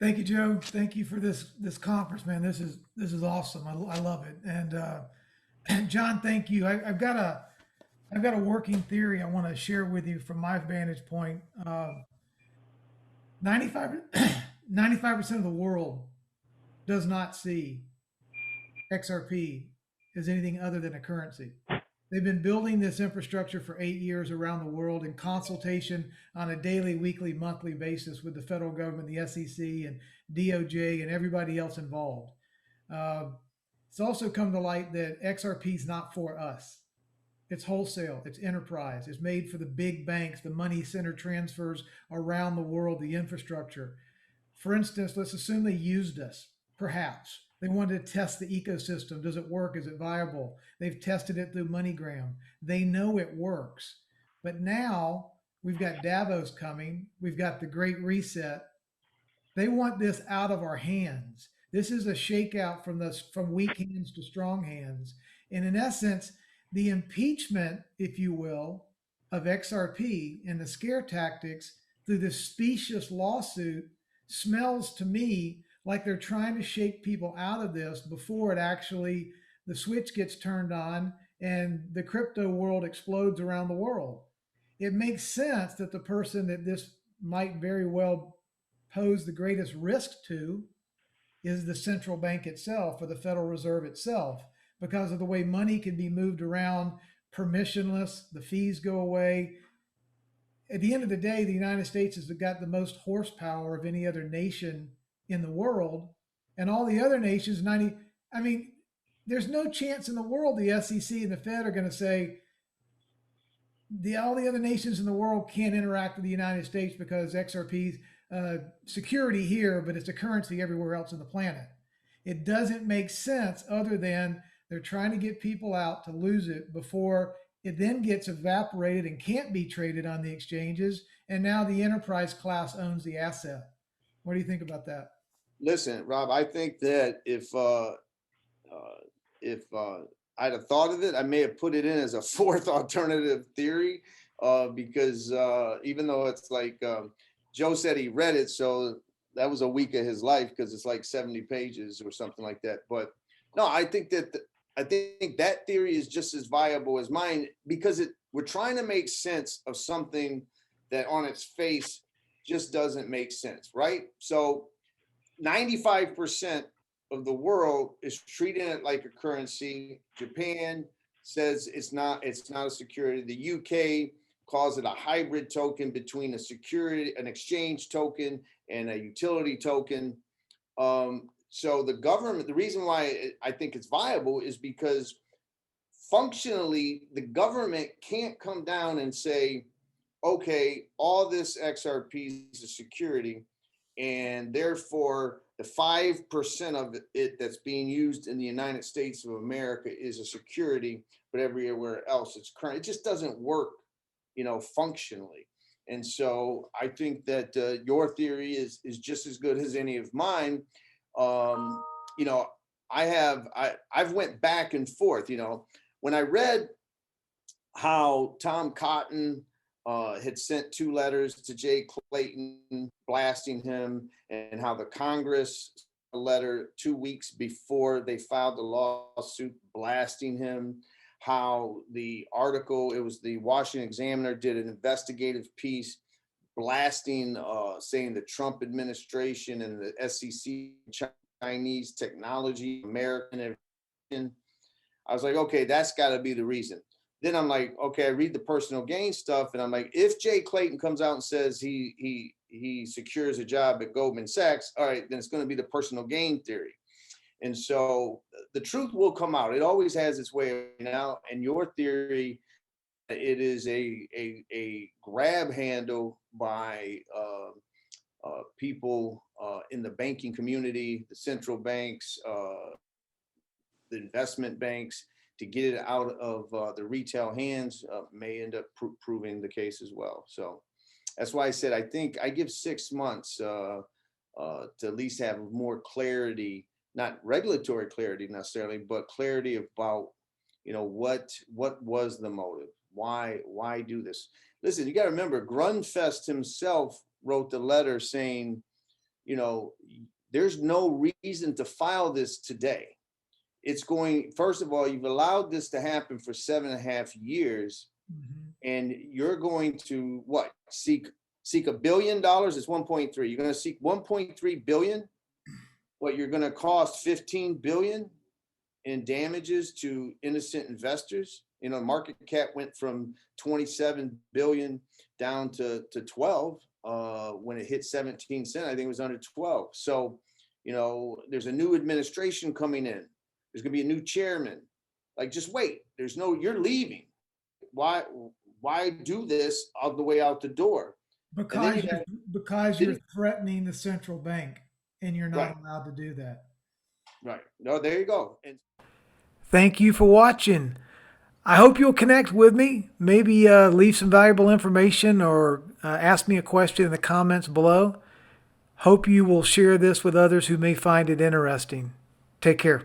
Thank you, Joe. Thank you for this conference, man. This is awesome. I love it. And John, thank you. I've got a working theory I want to share with you from my vantage point. 95 95% of the world does not see XRP as anything other than a currency. They've been building this infrastructure for 8 years around the world in consultation on a daily, weekly, monthly basis with the federal government, the SEC, and DOJ, and everybody else involved. Uh, it's also come to light that XRP is not for us. It's wholesale, it's enterprise, it's made for the big banks, the money center transfers around the world, the infrastructure. For instance, let's assume they used us, perhaps. They wanted to test the ecosystem. Does it work? Is it viable? They've tested it through MoneyGram. They know it works. But now we've got Davos coming. We've got the Great Reset. They want this out of our hands. This is a shakeout from weak hands to strong hands. And in essence, the impeachment, if you will, of XRP and the scare tactics through this specious lawsuit smells to me like they're trying to shake people out of this before it actually the switch gets turned on and the crypto world explodes around the world. It makes sense that the person that this might very well pose the greatest risk to is the central bank itself or the Federal Reserve itself because of the way money can be moved around permissionless, the fees go away. At the end of the day, the United States has got the most horsepower of any other nation in the world, and all the other nations, 90, I mean, there's no chance in the world the SEC and the Fed are going to say all the other nations in the world can't interact with the United States because XRP's security here, but it's a currency everywhere else on the planet. It doesn't make sense other than they're trying to get people out to lose it before it then gets evaporated and can't be traded on the exchanges. And now the enterprise class owns the asset. What do you think about that? Listen, Rob, I think that if I'd have thought of it, I may have put it in as a fourth alternative theory, because even though it's like Joe said he read it, so that was a week of his life because it's like 70 pages or something like that. But no, I think that theory is just as viable as mine because we're trying to make sense of something that on its face just doesn't make sense, right? So 95% of the world is treating it like a currency. Japan says it's not a security. The UK calls it a hybrid token between an exchange token and a utility token. So the government, the reason why I think it's viable is because functionally the government can't come down and say, okay, all this XRP is a security, and therefore the 5% of it that's being used in the United States of America is a security, but everywhere else it's current. It just doesn't work, functionally. And so I think that your theory is just as good as any of mine. I've went back and forth. When I read how Tom Cotton had sent 2 letters to Jay Clayton blasting him, and how the Congress a letter 2 weeks before they filed the lawsuit blasting him, how the article, it was the Washington Examiner, did an investigative piece blasting, saying the Trump administration and the SEC, Chinese technology, American, and I was like, okay, that's got to be the reason. Then I'm like, okay, I read the personal gain stuff, and I'm like, if Jay Clayton comes out and says he secures a job at Goldman Sachs, all right, then it's going to be the personal gain theory. And so the truth will come out. It always has its way out. And your theory, it is a grab handle by people in the banking community, the central banks, the investment banks, to get it out of the retail hands may end up proving the case as well. So that's why I said I think I give 6 months to at least have more clarity, not regulatory clarity necessarily, but clarity about what was the motive, why do this. Listen, you got to remember, Grunfest himself wrote the letter saying you know, there's no reason to file this today. It's going, first of all, you've allowed this to happen for 7.5 years, and you're going to what? Seek $1 billion. It's 1.3. You're going to seek 1.3 billion. What, you're going to cost 15 billion in damages to innocent investors. You know, market cap went from 27 billion down to 12 when it hit 17 cents. I think it was under 12. So, you know, there's a new administration coming in. There's gonna be a new chairman. Like, just wait. There's no, you're leaving. Why do this all the way out the door? Because you're threatening the central bank, and you're not allowed to do that. Right. No, there you go. And thank you for watching. I hope you'll connect with me. Maybe leave some valuable information or ask me a question in the comments below. Hope you will share this with others who may find it interesting. Take care.